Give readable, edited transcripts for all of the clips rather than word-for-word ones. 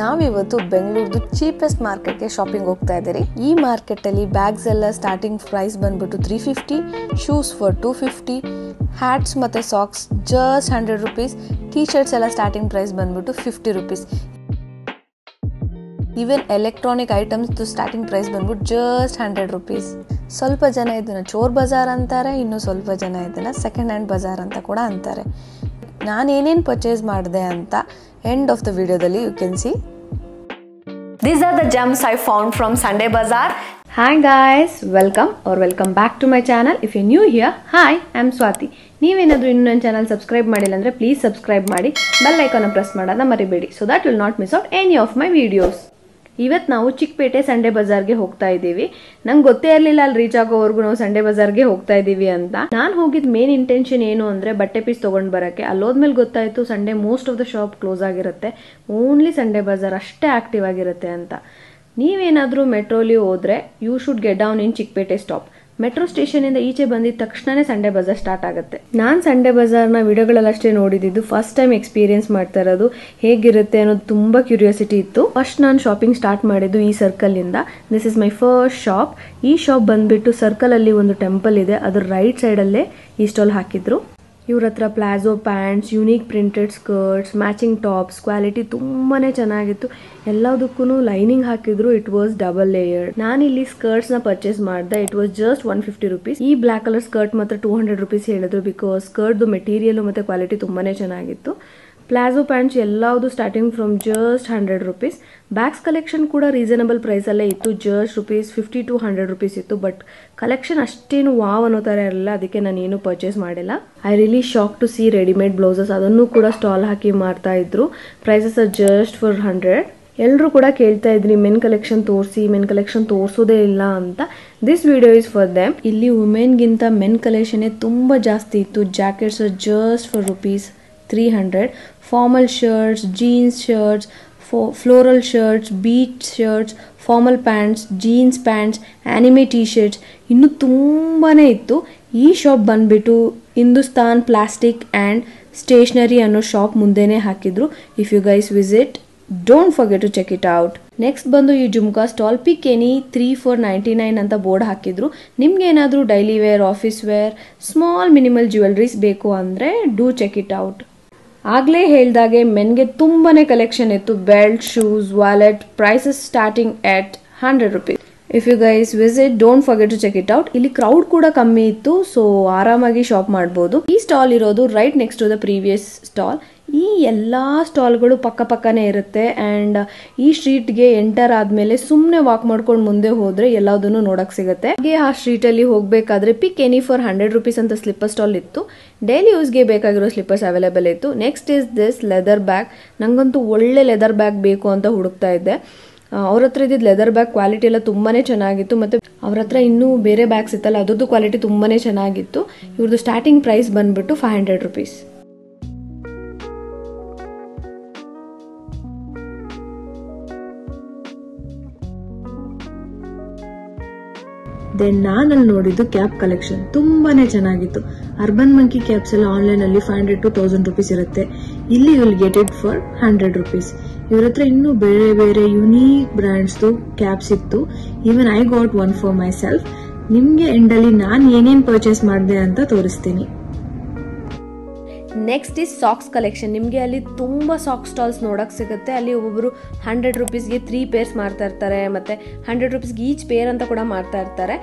ನಾವಿವತ್ತು ಬೆಂಗಳೂರು ಚೀಪೆಸ್ಟ್ ಮಾರ್ಕೆಟ್ಗೆ ಶಾಪಿಂಗ್ ಹೋಗ್ತಾ ಇದ್ದೀರಿ. ಈ ಮಾರ್ಕೆಟ್ ಅಲ್ಲಿ ಬ್ಯಾಗ್ಸ್ ಎಲ್ಲ ಸ್ಟಾರ್ಟಿಂಗ್ ಪ್ರೈಸ್ ಬಂದ್ಬಿಟ್ಟು 350, ಶೂಸ್ ಫಾರ್ 250, ಹ್ಯಾಟ್ಸ್ ಮತ್ತೆ socks just 100 rupees, T shirts ಎಲ್ಲ ಸ್ಟಾರ್ಟಿಂಗ್ ಪ್ರೈಸ್ ಬಂದ್ಬಿಟ್ಟು 50 rupees. Even electronic items starting price ಬಂದ್ಬಿಟ್ಟು ಜಸ್ಟ್ 100 rupees. ಸ್ವಲ್ಪ ಜನ ಇದನ್ನ ಚೋರ್ ಬಜಾರ್ ಅಂತಾರೆ, ಇನ್ನು ಸ್ವಲ್ಪ ಜನ ಇದನ್ನ ಸೆಕೆಂಡ್ ಹ್ಯಾಂಡ್ ಬಜಾರ್ ಅಂತ ಕೂಡ ಅಂತಾರೆ. ನಾನು ಏನೇನು ಪರ್ಚೇಸ್ ಮಾಡಿದೆ ಅಂತ ಎಂಡ್ ಆಫ್ ದ ವಿಡಿಯೋದಲ್ಲಿ you can see. These are the gems I found from Sunday Bazaar. Hi guys, welcome back to my channel. If you're new here, hi, I'm Swati. ನೀವೇನಾದರೂ ಇನ್ನೂ ನನ್ನ ಚಾನಲ್ ಸಬ್ಸ್ಕ್ರೈಬ್ ಮಾಡಿಲ್ಲ ಅಂದರೆ please subscribe ಮಾಡಿ, bell icon press ಮಾಡೋದನ್ನ ಮರಿಬೇಡಿ, so that will not miss out any of my videos. ಇವತ್ತು ನಾವು ಚಿಕ್ಕಪೇಟೆ ಸಂಡೇ ಬಜಾರ್ಗೆ ಹೋಗ್ತಾ ಇದ್ದೀವಿ. ನಂಗೆ ಗೊತ್ತೇ ಇರಲಿಲ್ಲ ಅಲ್ಲಿ ರೀಚ್ ಆಗೋವರೆಗೂ ನಾವು ಸಂಡೇ ಬಜಾರ್ಗೆ ಹೋಗ್ತಾ ಇದ್ದೀವಿ ಅಂತ. ನಾನು ಹೋಗಿದ್ ಮೇನ್ ಇಂಟೆನ್ಷನ್ ಏನು ಅಂದ್ರೆ ಬಟ್ಟೆ ಪೀಸ್ ತಗೊಂಡ್ ಬರಕ್ಕೆ. ಅಲ್ಲೋದ್ಮೇಲೆ ಗೊತ್ತಾಯ್ತು Sunday most of the shop close ಆಗಿರುತ್ತೆ, ಓನ್ಲಿ ಸಂಡೇ ಬಜಾರ್ ಅಷ್ಟೇ ಆಕ್ಟಿವ್ ಆಗಿರುತ್ತೆ ಅಂತ. ನೀವೇನಾದ್ರೂ ಮೆಟ್ರೋಲಿ ಹೋದ್ರೆ you should get down in Chickpet stop. Metro station ಇಂದ ಈಚೆ ಬಂದಿದ ತಕ್ಷಣನೇ ಸಂಡೇ ಬಜಾರ್ ಸ್ಟಾರ್ಟ್ ಆಗುತ್ತೆ. ನಾನು ಸಂಡೇ ಬಜಾರ್ನ ವಿಡಿಯೋಗಳಲ್ಲಷ್ಟೇ ನೋಡಿದ್ದು, ಫಸ್ಟ್ ಟೈಮ್ ಎಕ್ಸ್ಪೀರಿಯನ್ಸ್ ಮಾಡ್ತಾ ಇರೋದು. ಹೇಗಿರುತ್ತೆ ಅನ್ನೋದು ತುಂಬಾ ಕ್ಯೂರಿಯಾಸಿಟಿ ಇತ್ತು. ಫಸ್ಟ್ ನಾನು ಶಾಪಿಂಗ್ ಸ್ಟಾರ್ಟ್ ಮಾಡಿದ್ದು ಈ ಸರ್ಕಲ್ ಇಂದ. This is my first shop. ಈ ಶಾಪ್ ಬಂದ್ಬಿಟ್ಟು ಸರ್ಕಲ್ ಅಲ್ಲಿ ಒಂದು ಟೆಂಪಲ್ ಇದೆ, ಅದ್ರ ರೈಟ್ ಸೈಡ್ ಅಲ್ಲೇ ಈ ಸ್ಟಾಲ್ ಹಾಕಿದ್ರು. ಇವ್ರ ಹತ್ರ palazzo pants, unique printed skirts, matching tops, quality ತುಂಬಾನೇ ಚೆನ್ನಾಗಿತ್ತು. ಎಲ್ಲದಕ್ಕೂ ಲೈನಿಂಗ್ ಹಾಕಿದ್ರು. It was double layered. ನಾನು ಇಲ್ಲಿ ಸ್ಕರ್ಟ್ಸ್ ನ ಪರ್ಚೇಸ್ ಮಾಡಿದೆ. It was just 150 rupees. ಈ ಬ್ಲಾಕ್ ಕಲರ್ ಸ್ಕರ್ಟ್ ಮಾತ್ರ 200 rupees ಹೇಳಿದ್ರು, ಬಿಕಾಸ್ ಸ್ಕರ್ಟ್ ಮೆಟೀರಿಯಲ್ ಮತ್ತೆ ಕ್ವಾಲಿಟಿ ತುಂಬಾನೇ ಚೆನ್ನಾಗಿತ್ತು. ಪ್ಲಾಜೋ ಪ್ಯಾಂಟ್ಸ್ ಎಲ್ಲಾವುದು starting from just 100 rupees. Bags collection ಕೂಡ ರೀಸನಬಲ್ ಪ್ರೈಸ್ ಅಲ್ಲೇ ಇತ್ತು, ಜಸ್ಟ್ ₹50 to 100 rupees ಇತ್ತು. ಬಟ್ ಕಲೆಕ್ಷನ್ ಅಷ್ಟೇನು ವಾವ್ ಅನ್ನೋ ತರ ಇರಲಿಲ್ಲ, ಅದಕ್ಕೆ ನಾನು ಏನು ಪರ್ಚೇಸ್ ಮಾಡಿಲ್ಲ. I really shock to see readymade blouses, ಅದನ್ನು ಕೂಡ ಸ್ಟಾಲ್ ಹಾಕಿ ಮಾರ್ತಾ ಇದ್ರು. Prices are just for 100. ಎಲ್ಲರೂ ಕೂಡ ಕೇಳ್ತಾ ಇದ್ರಿ ಮೆನ್ ಕಲೆಕ್ಷನ್ ತೋರಿಸಿ, ಮೆನ್ ಕಲೆಕ್ಷನ್ ತೋರಿಸೋದೇ ಇಲ್ಲ ಅಂತ. This video is for them. ಇಲ್ಲಿ ವುಮೆನ್ಗಿಂತ ಮೆನ್ ಕಲೆಕ್ಷನ್ ತುಂಬಾ ಜಾಸ್ತಿ ಇತ್ತು. Jackets are just for ₹300. Formal shirts, jeans shirts, floral shirts, beach shirts, formal pants, jeans pants, anime tea shirts, ಇನ್ನೂ ತುಂಬಾನೇ ಇತ್ತು. ಈ ಶಾಪ್ ಬಂದ್ಬಿಟ್ಟು ಹಿಂದೂಸ್ತಾನ್ ಪ್ಲಾಸ್ಟಿಕ್ ಆ್ಯಂಡ್ ಸ್ಟೇಷನರಿ ಅನ್ನೋ ಶಾಪ್ ಮುಂದೆನೆ ಹಾಕಿದ್ರು. If you guys visit, don't forget to check it out. Next ಬಂದು ಈ jhumka stall. Pick any 3 for 99 ಅಂತ ಬೋರ್ಡ್ ಹಾಕಿದ್ರು. ನಿಮ್ಗೆ ಏನಾದರೂ daily wear, office wear, small minimal jewelleries ಬೇಕು ಅಂದ್ರೆ ಡೂ ಚೆಕ್ ಇಟ್ ಔಟ್. ಆಗ್ಲೇ ಹೇಳ್ದಾಗೆ ಮೆನ್ಗೆ ತುಂಬಾನೇ ಕಲೆಕ್ಷನ್ ಇತ್ತು. Belt, shoes, wallet, prices starting at 100 rupees. If you guys visit, don't forget to check it out. ಇಲ್ಲಿ ಕ್ರೌಡ್ ಕೂಡ ಕಮ್ಮಿ ಇತ್ತು, ಸೊ ಆರಾಮಾಗಿ ಶಾಪ್ ಮಾಡಬಹುದು. ಈ ಸ್ಟಾಲ್ ಇರೋದು right next to the previous stall. ಈ ಎಲ್ಲಾ ಸ್ಟಾಲ್ಗಳು ಪಕ್ಕನೇ ಇರುತ್ತೆ. ಅಂಡ್ ಈ ಸ್ಟ್ರೀಟ್ಗೆ ಎಂಟರ್ ಆದ್ಮೇಲೆ ಸುಮ್ಮನೆ ವಾಕ್ ಮಾಡ್ಕೊಂಡು ಮುಂದೆ ಹೋದ್ರೆ ಎಲ್ಲದನ್ನು ನೋಡಕ್ ಸಿಗುತ್ತೆ. ಹಾಗೆ ಆ ಸ್ಟ್ರೀಟ್ ಅಲ್ಲಿ ಹೋಗ್ಬೇಕಾದ್ರೆ ಪಿಕ್ ಎನಿ ಫಾರ್ 100 rupees ಅಂತ ಸ್ಲಿಪ್ಪರ್ ಸ್ಟಾಲ್ ಇತ್ತು. ಡೈಲಿ ಯೂಸ್ಗೆ ಬೇಕಾಗಿರೋ ಸ್ಲಿಪ್ಪರ್ಸ್ ಅವೈಲೇಬಲ್ ಇತ್ತು. Next is this leather bag. ನಂಗಂತೂ ಒಳ್ಳೆ ಲೆದರ್ ಬ್ಯಾಗ್ ಬೇಕು ಅಂತ ಹುಡುಕ್ತಾ ಇದ್ದೆ. ಅವ್ರ ಹತ್ರ ಇದ್ದಿದ್ದು ಲೆದರ್ ಬ್ಯಾಗ್ ಕ್ವಾಲಿಟಿ ಎಲ್ಲ ತುಂಬಾನೇ ಚೆನ್ನಾಗಿತ್ತು. ಮತ್ತೆ ಅವ್ರ ಹತ್ರ ಇನ್ನೂ ಬೇರೆ ಬ್ಯಾಗ್ಸ್ ಇತ್ತಲ್ಲ, ಅದ್ರದ್ದು ಕ್ವಾಲಿಟಿ ತುಂಬಾನೇ ಚೆನ್ನಾಗಿತ್ತು. ಇವ್ರದ್ದು ಸ್ಟಾರ್ಟಿಂಗ್ ಪ್ರೈಸ್ ಬಂದ್ಬಿಟ್ಟು 500 rupees. ದೆನ್ ನಾನು ನೋಡಿದ್ದು ಕ್ಯಾಪ್ ಕಲೆಕ್ಷನ್ ತುಂಬಾನೇ ಚೆನ್ನಾಗಿತ್ತು. ಅರ್ಬನ್ ಮಂಕಿ ಕ್ಯಾಪ್ಸ್ ಎಲ್ಲ ಆನ್ಲೈನ್ ಅಲ್ಲಿ 500 to 1000 rupees ಇರುತ್ತೆ. ಇಲ್ಲಿ will get it for 100 rupees. ಇವ್ರ ಹತ್ರ ಇನ್ನೂ ಬೇರೆ ಬೇರೆ ಯುನೀಕ್ ಬ್ರ್ಯಾಂಡ್ಸ್ ಕ್ಯಾಪ್ಸ್ ಇತ್ತು. Even I got one for my self. ನಿಮ್ಗೆ ಎಂಡ್ ಅಲ್ಲಿ ನಾನು ಏನೇನ್ ಪರ್ಚೇಸ್ ಮಾಡಿದೆ ಅಂತ ತೋರಿಸ್ತೀನಿ. Next is socks collection. ನಿಮಗೆ ಅಲ್ಲಿ ತುಂಬಾ ಸಾಕ್ಸ್ ಸ್ಟಾಲ್ಸ್ ನೋಡಕ್ ಸಿಗುತ್ತೆ. ಅಲ್ಲಿ ಒಬ್ಬೊಬ್ರು 100 rupeesಗೆ 3 pairs ಮಾರ್ತಾ ಇರ್ತಾರೆ, ಮತ್ತೆ 100 rupeesಗೆ ಈಚ್ ಪೇರ್ ಅಂತ ಕೂಡ ಮಾರ್ತಾ ಇರ್ತಾರೆ.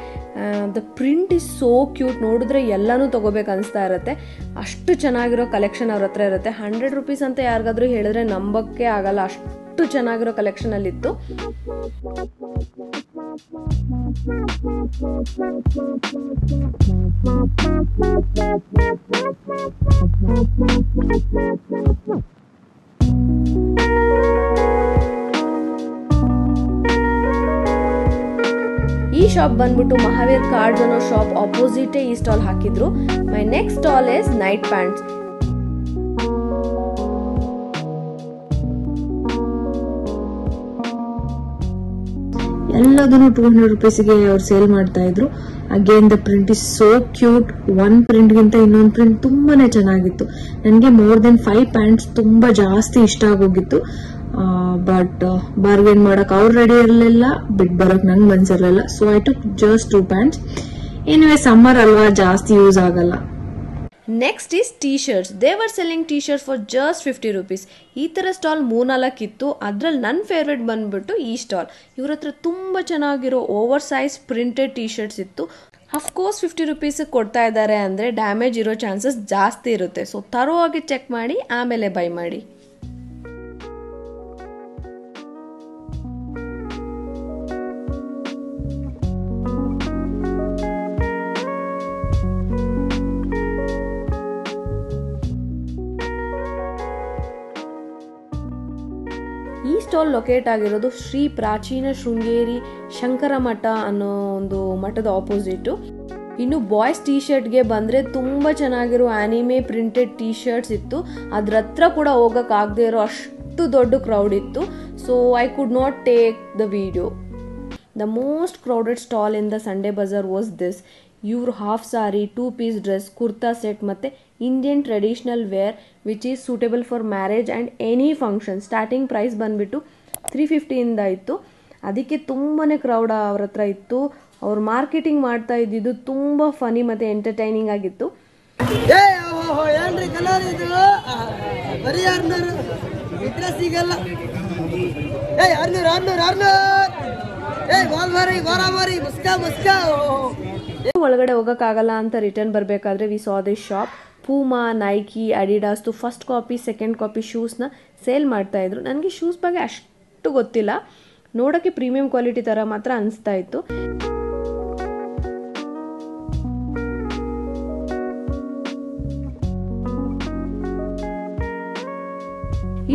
The print is so cute. ನೋಡಿದ್ರೆ ಎಲ್ಲಾನು ತಗೋಬೇಕು ಅನಿಸ್ತಾ ಇರುತ್ತೆ, ಅಷ್ಟು ಚೆನ್ನಾಗಿರೋ ಕಲೆಕ್ಷನ್ ಅವ್ರ ಹತ್ರ ಇರುತ್ತೆ. 100 rupees ಅಂತ ಯಾರಿಗಾದ್ರೂ ಹೇಳಿದ್ರೆ ನಂಬಕ್ಕೆ ಆಗಲ್ಲ, ಅಷ್ಟು ಚೆನ್ನಾಗಿರೋ ಕಲೆಕ್ಷನ್ ಅಲ್ಲಿ ಇತ್ತು. ಈ ಶಾಪ್ ಬಂದ್ಬಿಟ್ಟು ಮಹಾವೀರ್ ಕಾರ್ಡ್ಸ್ ಅನ್ನೋ ಶಾಪ್ ಆಪೋಸಿಟ್ ಈ ಸ್ಟಾಲ್ ಹಾಕಿದ್ರು. My next stall is night pants. ಎಲ್ಲದನ್ನು 200 rupeesಗೆ ಅವ್ರು ಸೇಲ್ ಮಾಡ್ತಾ ಇದ್ರು. Again the print is so cute. ಒಂದ್ ಪ್ರಿಂಟ್ ಗಿಂತ ಇನ್ನೊಂದು ಪ್ರಿಂಟ್ ತುಂಬಾನೇ ಚೆನ್ನಾಗಿತ್ತು. ನನಗೆ ಮೋರ್ ದೆನ್ 5 ಪ್ಯಾಂಟ್ಸ್ ತುಂಬಾ ಜಾಸ್ತಿ ಇಷ್ಟ ಆಗೋಗಿತ್ತು. ಬಟ್ ಬಾರ್ಗೇನ್ ಮಾಡಕ್ ಅವ್ರು ರೆಡಿ ಇರಲಿಲ್ಲ, ಬಿಟ್ ಬರಕ್ ನಂಗೆ ಮನ್ಸಿರಲಿಲ್ಲ. So I took just 2 pants. Anyway summer ಅಲ್ವಾ, ಜಾಸ್ತಿ ಯೂಸ್ ಆಗಲ್ಲ. Next is T shirts. They were selling T shirts for just 50 rupees. ಈ ಥರ ಸ್ಟಾಲ್ 3-4 ಇತ್ತು. ಅದ್ರಲ್ಲಿ ನನ್ನ ಫೇವ್ರೇಟ್ ಬಂದ್ಬಿಟ್ಟು ಈ ಸ್ಟಾಲ್. ಇವ್ರ ಹತ್ರ ತುಂಬ ಚೆನ್ನಾಗಿರೋ over size printed T shirts ಇತ್ತು. ಅಫ್ಕೋರ್ಸ್ 50 rupees ಕೊಡ್ತಾ ಇದ್ದಾರೆ ಅಂದರೆ ಡ್ಯಾಮೇಜ್ ಇರೋ ಚಾನ್ಸಸ್ ಜಾಸ್ತಿ ಇರುತ್ತೆ. ಸೊ ತರೋವಾಗಿ ಚೆಕ್ ಮಾಡಿ ಆಮೇಲೆ ಬೈ ಮಾಡಿ. ಈ ಸ್ಟಾಲ್ ಲೊಕೇಟ್ ಆಗಿರೋದು ಶ್ರೀ ಪ್ರಾಚೀನ ಶೃಂಗೇರಿ ಶಂಕರ ಮಠ ಅನ್ನೋ ಒಂದು ಮಠದ ಆಪೋಸಿಟ್. ಇನ್ನು ಬಾಯ್ಸ್ ಟೀ ಶರ್ಟ್ಗೆ ಬಂದರೆ ತುಂಬ ಚೆನ್ನಾಗಿರೋ ಆನಿಮೆ ಪ್ರಿಂಟೆಡ್ ಟೀ ಶರ್ಟ್ಸ್ ಇತ್ತು. ಅದ್ರ ಹತ್ರ ಕೂಡ ಹೋಗೋಕ್ಕಾಗದೇ ಇರೋ ಅಷ್ಟು ದೊಡ್ಡ ಕ್ರೌಡ್ ಇತ್ತು. So I could not take the video. The most crowded stall in the Sunday bazaar was this. ಇವ್ರು half sari, 2-piece dress, kurta set ಮತ್ತು Indian traditional wear which is suitable for marriage and any function. Starting price ಬಂದುಬಿಟ್ಟು 350 ಇತ್ತು. ಅದಕ್ಕೆ ತುಂಬಾ crowd ಅವ್ರ ಹತ್ರ ಇತ್ತು. ಅವ್ರು ಮಾರ್ಕೆಟಿಂಗ್ ಮಾಡ್ತಾ ಇದ್ದಿದ್ದು ತುಂಬ ಫನಿ ಮತ್ತು ಎಂಟರ್ಟೈನಿಂಗ್ ಆಗಿತ್ತು. ಒಳಗಡೆ ಹೋಗೋಕ್ಕಾಗಲ್ಲ ಅಂತ ರಿಟರ್ನ್ ಬರಬೇಕಾದ್ರೆ we saw this shop. Puma, Nike, ಅಡಿಡಾಸ್ದು ಫಸ್ಟ್ ಕಾಪಿ, ಸೆಕೆಂಡ್ ಕಾಪಿ ಶೂಸ್ನ ಸೇಲ್ ಮಾಡ್ತಾ ಇದ್ರು. ನನಗೆ ಶೂಸ್ ಬಗ್ಗೆ ಅಷ್ಟು ಗೊತ್ತಿಲ್ಲ, ನೋಡೋಕ್ಕೆ ಪ್ರೀಮಿಯಂ ಕ್ವಾಲಿಟಿ ಥರ ಮಾತ್ರ ಅನಿಸ್ತಾ ಇತ್ತು.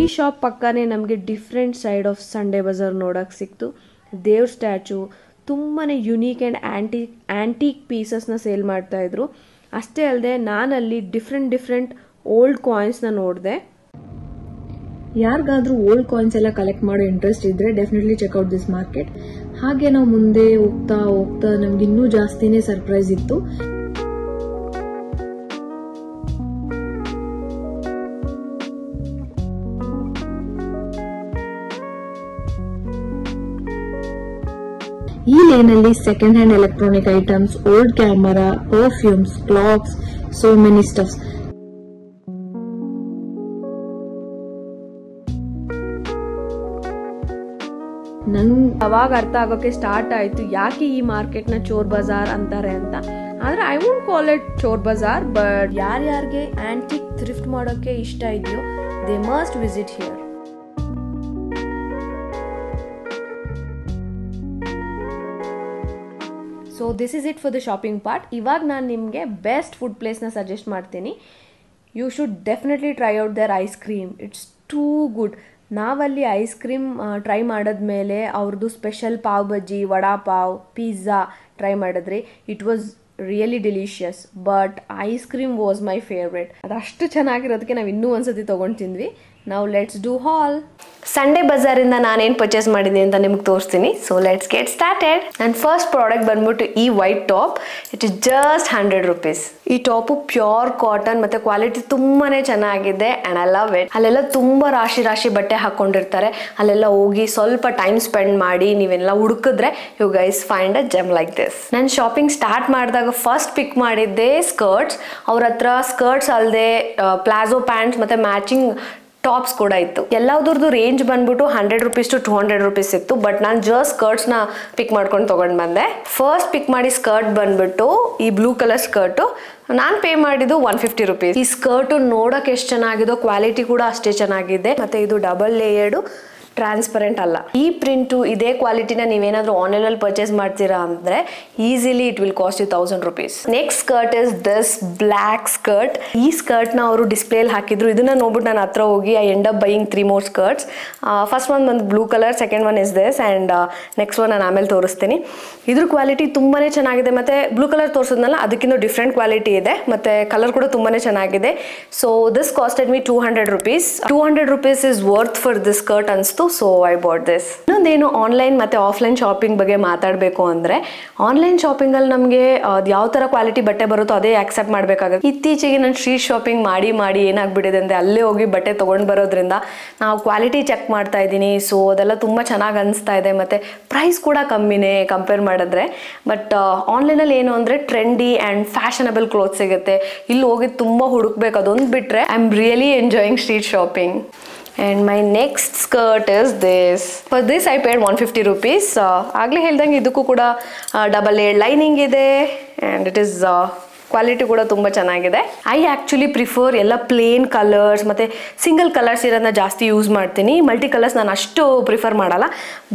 ಈ ಶಾಪ್ ಪಕ್ಕನೇ ನಮಗೆ different side of Sunday Bazaar ನೋಡೋಕ್ಕೆ ಸಿಕ್ತು. ದೇವ್ರ ಸ್ಟ್ಯಾಚು, ತುಂಬಾ ಯುನೀಕ್ ಆ್ಯಂಡ್ ಆ್ಯಂಟೀಕ್ ಪೀಸಸ್ನ ಸೇಲ್ ಮಾಡ್ತಾಯಿದ್ರು. ಅಷ್ಟೇ ಅಲ್ಲದೆ ನಾನಲ್ಲಿ ಡಿಫ್ರೆಂಟ್ ಓಲ್ಡ್ ಕಾಯಿನ್ಸ್ನ ನೋಡಿದೆ. ಯಾರಿಗಾದ್ರೂ ಓಲ್ಡ್ ಕಾಯಿನ್ಸ್ ಎಲ್ಲ ಕಲೆಕ್ಟ್ ಮಾಡೋ ಇಂಟ್ರೆಸ್ಟ್ ಇದ್ರೆ ಡೆಫಿನೆಟ್ಲಿ ಚೆಕ್ಔಟ್ ದಿಸ್ ಮಾರ್ಕೆಟ್. ಹಾಗೆ ನಾವು ಮುಂದೆ ಹೋಗ್ತಾ ನಮ್ಗೆ ಇನ್ನೂ ಜಾಸ್ತಿನೇ ಸರ್ಪ್ರೈಸ್ ಇತ್ತು. ಈ ಲೇನಲ್ಲಿ second hand electronic items, old camera, perfumes, clocks, so many stuffs. ನಂಗೆ ಅವಾಗ ಅರ್ಥ ಆಗೋಕೆ ಸ್ಟಾರ್ಟ್ ಆಯಿತು ಯಾಕೆ ಈ ಮಾರ್ಕೆಟ್ನ ಚೋರ್ ಬಜಾರ್ ಅಂತಾರೆ ಅಂತ. ಆದರೆ I won't call it Chor Bazaar, but ಯಾರ್ಯಾರಿಗೆ ಆಂಟಿಕ್ ಥ್ರಿಫ್ಟ್ ಮಾಡೋಕ್ಕೆ ಇಷ್ಟ ಇದೆಯೋ they must visit here. So this is it for the shopping part. ಇವಾಗ ನಾನು ನಿಮಗೆ ಬೆಸ್ಟ್ ಫುಡ್ ಪ್ಲೇಸ್ನ ಸಜೆಸ್ಟ್ ಮಾಡ್ತೀನಿ. You should definitely try out their ice cream. It's too good. ನಾವಲ್ಲಿ ಐಸ್ ಕ್ರೀಮ್ ಟ್ರೈ ಮಾಡಿದ್ಮೇಲೆ ಅವ್ರದ್ದು special pav bhaji, vada pav, pizza try ಮಾಡಿದ್ರಿ. It was really delicious. But ice cream was my favourite. ಅದಷ್ಟು ಚೆನ್ನಾಗಿರೋದಕ್ಕೆ ನಾವು ಇನ್ನೂ ಒಂದ್ಸತಿ ತೊಗೊಂಡು ತಿಂದ್ವಿ. ನಾವು ಲೆಟ್ಸ್ ಡೂ ಹಾಲ್. ಸಂಡೇ ಬಜಾರಿಂದ ನಾನೇನು ಪರ್ಚೇಸ್ ಮಾಡಿದ್ದೀನಿ ಅಂತ ನಿಮ್ಗೆ ತೋರಿಸ್ತೀನಿ. So let's get started. ನನ್ನ ಫಸ್ಟ್ ಪ್ರಾಡಕ್ಟ್ ಬಂದ್ಬಿಟ್ಟು ಈ white top. It is just 100 rupees. ಈ ಟಾಪು ಪ್ಯೂರ್ ಕಾಟನ್ ಮತ್ತು ಕ್ವಾಲಿಟಿ ತುಂಬಾ ಚೆನ್ನಾಗಿದೆ ಆ್ಯಂಡ್ ಐ ಲವ್ ಇಟ್. ಅಲ್ಲೆಲ್ಲ ತುಂಬ ರಾಶಿ ಬಟ್ಟೆ ಹಾಕ್ಕೊಂಡಿರ್ತಾರೆ. ಅಲ್ಲೆಲ್ಲ ಹೋಗಿ ಸ್ವಲ್ಪ ಟೈಮ್ ಸ್ಪೆಂಡ್ ಮಾಡಿ ನೀವೆಲ್ಲ ಹುಡುಕಿದ್ರೆ you guys find a gem like this. ನಾನು ಶಾಪಿಂಗ್ ಸ್ಟಾರ್ಟ್ ಮಾಡಿದಾಗ ಫಸ್ಟ್ ಪಿಕ್ ಮಾಡಿದ್ದೆ ಸ್ಕರ್ಟ್ಸ್. ಅವ್ರ ಹತ್ರ ಸ್ಕರ್ಟ್ಸ್ ಅಲ್ಲದೆ ಪ್ಲಾಜೋ ಪ್ಯಾಂಟ್ಸ್ ಮತ್ತು ಮ್ಯಾಚಿಂಗ್ ಟಾಪ್ಸ್ ಕೂಡ ಇತ್ತು. ಎಲ್ಲದ್ರದ್ದು ರೇಂಜ್ ಬಂದ್ಬಿಟ್ಟು 100 rupees to 200 rupees ಇತ್ತು. ಬಟ್ ನಾನು ಜಸ್ಟ್ ಸ್ಕರ್ಟ್ಸ್ನ ಪಿಕ್ ಮಾಡ್ಕೊಂಡು ತೊಗೊಂಡು ಬಂದೆ. ಫಸ್ಟ್ ಪಿಕ್ ಮಾಡಿ ಸ್ಕರ್ಟ್ ಬಂದ್ಬಿಟ್ಟು ಈ ಬ್ಲೂ ಕಲರ್ ಸ್ಕರ್ಟು. ನಾನು ಪೇ ಮಾಡಿದ್ದು 150 rupees. ಈ ಸ್ಕರ್ಟು ನೋಡೋಕೆ ಎಷ್ಟು ಚೆನ್ನಾಗಿದೋ ಕ್ವಾಲಿಟಿ ಕೂಡ ಅಷ್ಟೇ ಚೆನ್ನಾಗಿದೆ. ಮತ್ತು ಇದು ಡಬಲ್ ಲೇಯರ್ಡು, ಟ್ರಾನ್ಸ್ಪರೆಂಟ್ ಅಲ್ಲ. ಈ ಪ್ರಿಂಟು ಇದೇ ಕ್ವಾಲಿಟಿನ ನೀವೇನಾದ್ರೂ ಆನ್ಲೈನಲ್ಲಿ ಪರ್ಚೇಸ್ ಮಾಡ್ತೀರಾ ಅಂದರೆ easily it will cost you 1000 rupees. Next skirt is this black skirt. ಈ ಸ್ಕರ್ಟ್ನ ಅವರು ಡಿಸ್ಪ್ಲೇಲಿ ಹಾಕಿದ್ರು. ಇದನ್ನ ನೋಡ್ಬಿಟ್ಟು ನಾನು ಹತ್ರ ಹೋಗಿ I end up buying 3 more skirts. First one ಬಂದು blue colour, second one is this and next one ನಾನು ಆಮೇಲೆ ತೋರಿಸ್ತೀನಿ. ಇದ್ರ ಕ್ವಾಲಿಟಿ ತುಂಬಾ ಚೆನ್ನಾಗಿದೆ. ಮತ್ತು ಬ್ಲೂ ಕಲರ್ ತೋರಿಸಿದ್ನಲ್ಲ ಅದಕ್ಕಿಂತ ಡಿಫ್ರೆಂಟ್ ಕ್ವಾಲಿಟಿ ಇದೆ. ಮತ್ತು ಕಲರ್ ಕೂಡ ತುಂಬಾ ಚೆನ್ನಾಗಿದೆ. So this costed me 200 rupees. 200 rupees is worth for this skirt ಅನಿಸ್ತು. ಅನಿಸ್ತು, ಸೊ ಐ ಬಾಟ್ ದಿಸ್. ಇನ್ನೊಂದೇನು ಆನ್ಲೈನ್ ಮತ್ತು ಆಫ್ಲೈನ್ ಶಾಪಿಂಗ್ ಬಗ್ಗೆ ಮಾತಾಡಬೇಕು ಅಂದರೆ, ಆನ್ಲೈನ್ ಶಾಪಿಂಗಲ್ಲಿ ನಮಗೆ ಯಾವ ಥರ ಕ್ವಾಲಿಟಿ ಬಟ್ಟೆ ಬರುತ್ತೋ ಅದೇ ಆಕ್ಸೆಪ್ಟ್ ಮಾಡಬೇಕಾಗುತ್ತೆ. ಇತ್ತೀಚೆಗೆ ನಾನು ಸ್ಟ್ರೀಟ್ ಶಾಪಿಂಗ್ ಮಾಡಿ ಏನಾಗ್ಬಿಟ್ಟಿದೆ ಅಂದರೆ, ಅಲ್ಲೇ ಹೋಗಿ ಬಟ್ಟೆ ತೊಗೊಂಡು ಬರೋದ್ರಿಂದ ನಾವು ಕ್ವಾಲಿಟಿ ಚೆಕ್ ಮಾಡ್ತಾ ಇದ್ದೀನಿ. ಸೊ ಅದೆಲ್ಲ ತುಂಬ ಚೆನ್ನಾಗಿ ಅನಿಸ್ತಾ ಇದೆ, ಮತ್ತು ಪ್ರೈಸ್ ಕೂಡ ಕಮ್ಮಿನೇ ಕಂಪೇರ್ ಮಾಡಿದ್ರೆ. ಬಟ್ ಆನ್ಲೈನಲ್ಲಿ ಏನು ಅಂದರೆ ಟ್ರೆಂಡಿ ಆ್ಯಂಡ್ ಫ್ಯಾಷನಬಲ್ ಕ್ಲೋತ್ ಸಿಗುತ್ತೆ. ಇಲ್ಲಿ ಹೋಗಿ ತುಂಬ ಹುಡುಕ್ಬೇಕು, ಅದೊಂದು ಬಿಟ್ಟರೆ I am really enjoying street shopping. And my next skirt is this. For this I paid 150 rupees. ಆಗಲೇ ಹೇಳ್ದಂಗೆ ಇದಕ್ಕೂ ಕೂಡ ಡಬಲ್ ಏಡ್ ಲೈನಿಂಗ್ ಇದೆ, ಆ್ಯಂಡ್ ಇಟ್ ಈಸ್ ಕ್ವಾಲಿಟಿ ಕೂಡ ತುಂಬ ಚೆನ್ನಾಗಿದೆ. ಐ ಆ್ಯಕ್ಚುಲಿ ಪ್ರಿಫರ್ ಎಲ್ಲ ಪ್ಲೇನ್ ಕಲರ್ಸ್ ಮತ್ತು ಸಿಂಗಲ್ ಕಲರ್ಸ್ ಇರೋದನ್ನ ಜಾಸ್ತಿ ಯೂಸ್ ಮಾಡ್ತೀನಿ. ಮಲ್ಟಿ ಕಲರ್ಸ್ ನಾನು ಅಷ್ಟು ಪ್ರಿಫರ್ ಮಾಡಲ್ಲ.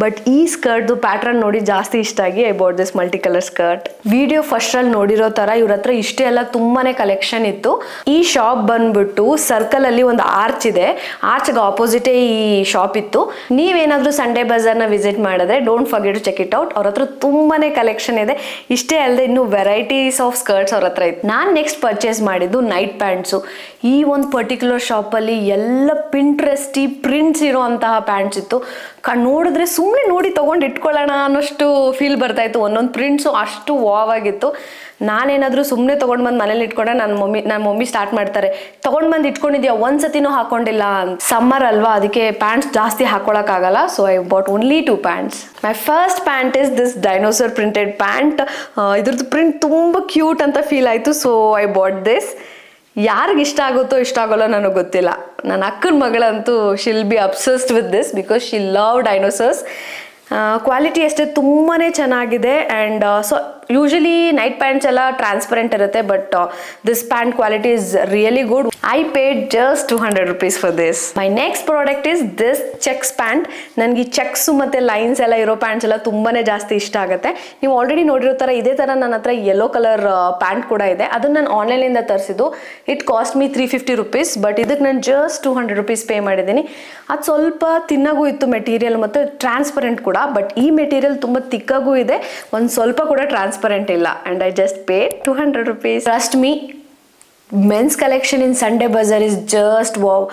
ಬಟ್ ಈ ಸ್ಕರ್ಟ್ದು ಪ್ಯಾಟ್ರನ್ ನೋಡಿ ಜಾಸ್ತಿ ಇಷ್ಟ ಆಗಿ I bot this multi colour skirt. Video ಫಸ್ಟಲ್ಲಿ ನೋಡಿರೋ ಥರ ಇವ್ರ ಹತ್ರ ಇಷ್ಟೇ ಎಲ್ಲ ತುಂಬಾ ಕಲೆಕ್ಷನ್ ಇತ್ತು. ಈ ಶಾಪ್ ಬಂದ್ಬಿಟ್ಟು ಸರ್ಕಲಲ್ಲಿ ಒಂದು ಆರ್ಚ್ ಇದೆ, ಆರ್ಚ್ಗೆ ಆಪೋಸಿಟೇ ಈ ಶಾಪ್ ಇತ್ತು. ನೀವೇನಾದರೂ ಸಂಡೇ ಬಜಾರ್ನ ವಿಸಿಟ್ ಮಾಡಿದ್ರೆ don't forget to check it out. ಅವ್ರ ಹತ್ರ ತುಂಬಾ ಕಲೆಕ್ಷನ್ ಇದೆ. ಇಷ್ಟೇ ಅಲ್ಲದೆ ಇನ್ನೂ ವೆರೈಟೀಸ್ ಆಫ್ ಸ್ಕರ್ಟ್ಸ್ ಅವ್ರ ಹತ್ರ. ನಾನು ನೆಕ್ಸ್ಟ್ ಪರ್ಚೇಸ್ ಮಾಡಿದ್ದು ನೈಟ್ ಪ್ಯಾಂಟ್ಸು. ಈ ಒಂದು ಪರ್ಟಿಕ್ಯುಲರ್ ಶಾಪಲ್ಲಿ ಎಲ್ಲ ಪಿಂಟ್ರೆಸ್ಟಿ ಪ್ರಿಂಟ್ಸ್ ಇರೋ ಅಂತಹ ಪ್ಯಾಂಟ್ಸ್ ಇತ್ತು. ನೋಡಿದ್ರೆ ಸುಮ್ಮನೆ ನೋಡಿ ತೊಗೊಂಡು ಇಟ್ಕೊಳ್ಳೋಣ ಅನ್ನೋಷ್ಟು ಫೀಲ್ ಬರ್ತಾಯಿತ್ತು. ಒಂದೊಂದು ಪ್ರಿಂಟ್ಸು ಅಷ್ಟು ವಾವ್ ಆಗಿತ್ತು. ನಾನೇನಾದರೂ ಸುಮ್ಮನೆ ತೊಗೊಂಡು ಬಂದು ಮನೇಲಿ ಇಟ್ಕೊಂಡ್ರೆ ನನ್ನ ಮಮ್ಮಿ ಸ್ಟಾರ್ಟ್ ಮಾಡ್ತಾರೆ, ತೊಗೊಂಡು ಬಂದು ಇಟ್ಕೊಂಡಿದ್ಯಾ ಒಂದ್ಸತಿನೂ ಹಾಕೊಂಡಿಲ್ಲ ಅಂತ. ಸಮ್ಮರ್ ಅಲ್ವಾ, ಅದಕ್ಕೆ ಪ್ಯಾಂಟ್ಸ್ ಜಾಸ್ತಿ ಹಾಕೊಳ್ಳೋಕ್ಕಾಗಲ್ಲ. So I bought only 2 pants. My first pant is this dinosaur printed pant. ಇದ್ರದ್ದು ಪ್ರಿಂಟ್ ತುಂಬ ಕ್ಯೂಟ್ ಅಂತ ಫೀಲ್ ಆಯಿತು. ಸೊ ಐ ಬಾಟ್ ದಿಸ್. ಯಾರಿಗೆ ಇಷ್ಟ ಆಗುತ್ತೋ ಇಷ್ಟ ಆಗೋಲ್ಲ ನನಗೆ ಗೊತ್ತಿಲ್ಲ. ನನ್ನ ಅಕ್ಕನ ಮಗಳಂತೂ she'll be obsessed with this because she love dinosaurs. Quality ಅಷ್ಟೇ ತುಂಬಾ ಚೆನ್ನಾಗಿದೆ. And so usually night pants ಎಲ್ಲ ಟ್ರಾನ್ಸ್ಪರೆಂಟ್ ಇರುತ್ತೆ, but this pant quality is really good. I paid just 200 rupees for this. My next product is this cheques pant. ನನಗೆ ಈ checks ಮತ್ತು lines ಎಲ್ಲ ಇರೋ ಪ್ಯಾಂಟ್ಸ್ ಎಲ್ಲ ತುಂಬಾ ಜಾಸ್ತಿ ಇಷ್ಟ ಆಗುತ್ತೆ. ನೀವು ಆಲ್ರೆಡಿ ನೋಡಿರೋ ಥರ ಇದೇ ಥರ ನನ್ನ ಹತ್ರ ಯೆಲ್ಲೋ ಕಲರ್ ಪ್ಯಾಂಟ್ ಕೂಡ ಇದೆ. ಅದನ್ನು ನಾನು ಆನ್ಲೈನಿಂದ ತರಿಸಿದ್ದು. It cost me 350 rupees, but ಇದಕ್ಕೆ ನಾನು ಜಸ್ಟ್ 200 rupees ಪೇ ಮಾಡಿದ್ದೀನಿ. ಅದು ಸ್ವಲ್ಪ ತಿನ್ನಾಗೂ ಇತ್ತು ಮೆಟೀರಿಯಲ್, ಮತ್ತು ಟ್ರಾನ್ಸ್ಪರೆಂಟ್ ಕೂಡ. ಬಟ್ ಈ ಮೆಟೀರಿಯಲ್ ತುಂಬ ತಿಕ್ಕಾಗೂ ಇದೆ, ಒಂದು ಸ್ವಲ್ಪ ಕೂಡ ಟ್ರಾನ್ಸ್ಪರೆಂಟ್ ಇಲ್ಲ. And I just pay 200 rupees. Trust me, men's collection in Sunday Bazaar is just wow.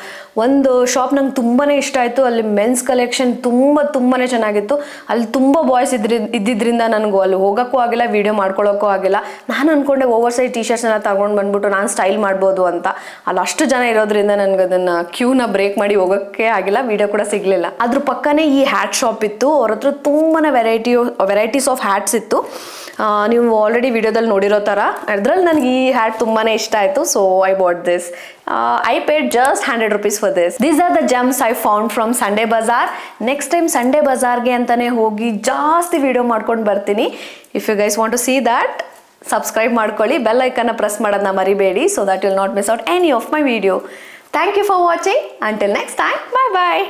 ಒಂದು ಶಾಪ್ ನಂಗೆ ತುಂಬಾ ಇಷ್ಟ ಆಯಿತು. ಅಲ್ಲಿ ಮೆನ್ಸ್ ಕಲೆಕ್ಷನ್ ತುಂಬಾ ಚೆನ್ನಾಗಿತ್ತು. ಅಲ್ಲಿ ತುಂಬ ಬಾಯ್ಸ್ ಇದ್ದಿದ್ದರಿಂದ ನನಗೂ ಅಲ್ಲಿ ಹೋಗೋಕ್ಕೂ ಆಗಿಲ್ಲ, ವೀಡಿಯೋ ಮಾಡ್ಕೊಳ್ಳೋಕ್ಕೂ ಆಗಿಲ್ಲ. ನಾನು ಅಂದ್ಕೊಂಡೆ ಓವರ್ ಸೈಜ್ ಟೀ ಶರ್ಟ್ಸ್ನೆಲ್ಲ ತಗೊಂಡು ಬಂದ್ಬಿಟ್ಟು ನಾನು ಸ್ಟೈಲ್ ಮಾಡ್ಬೋದು ಅಂತ. ಅಲ್ಲಿ ಅಷ್ಟು ಜನ ಇರೋದ್ರಿಂದ ನನಗೆ ಅದನ್ನು ಕ್ಯೂನ ಬ್ರೇಕ್ ಮಾಡಿ ಹೋಗೋಕ್ಕೆ ಆಗಿಲ್ಲ, ವೀಡಿಯೋ ಕೂಡ ಸಿಗಲಿಲ್ಲ. ಅದ್ರ ಪಕ್ಕನೇ ಈ ಹ್ಯಾಟ್ ಶಾಪ್ ಇತ್ತು. ಅವ್ರ ಹತ್ರ ತುಂಬಾ ವೆರೈಟೀಸ್ ಆಫ್ ಹ್ಯಾಟ್ಸ್ ಇತ್ತು. ನೀವು ಆಲ್ರೆಡಿ ವಿಡಿಯೋದಲ್ಲಿ ನೋಡಿರೋ ಥರ. ಅದರಲ್ಲಿ ನನಗೆ ಈ ಹ್ಯಾಟ್ ತುಂಬಾ ಇಷ್ಟ ಆಯಿತು. ಸೊ I bought this. I paid just 100 rupees for this. These are the gems I found from Sunday Bazaar. Next time Sunday Bazaar ಗೆ ಅಂತಾನೆ ಹೋಗಿ ಜಾಸ್ತಿ ವಿಡಿಯೋ ಮಾಡ್ಕೊಂಡು ಬರ್ತೀನಿ. If you guys want to see that, subscribe ಮಾಡ್ಕೊಳ್ಳಿ, bell ಐಕನ್ನ press ಮಾಡೋದನ್ನ ಮರಿಬೇಡಿ, so that you'll not miss out any of my video. Thank you for watching. Until next time, bye bye.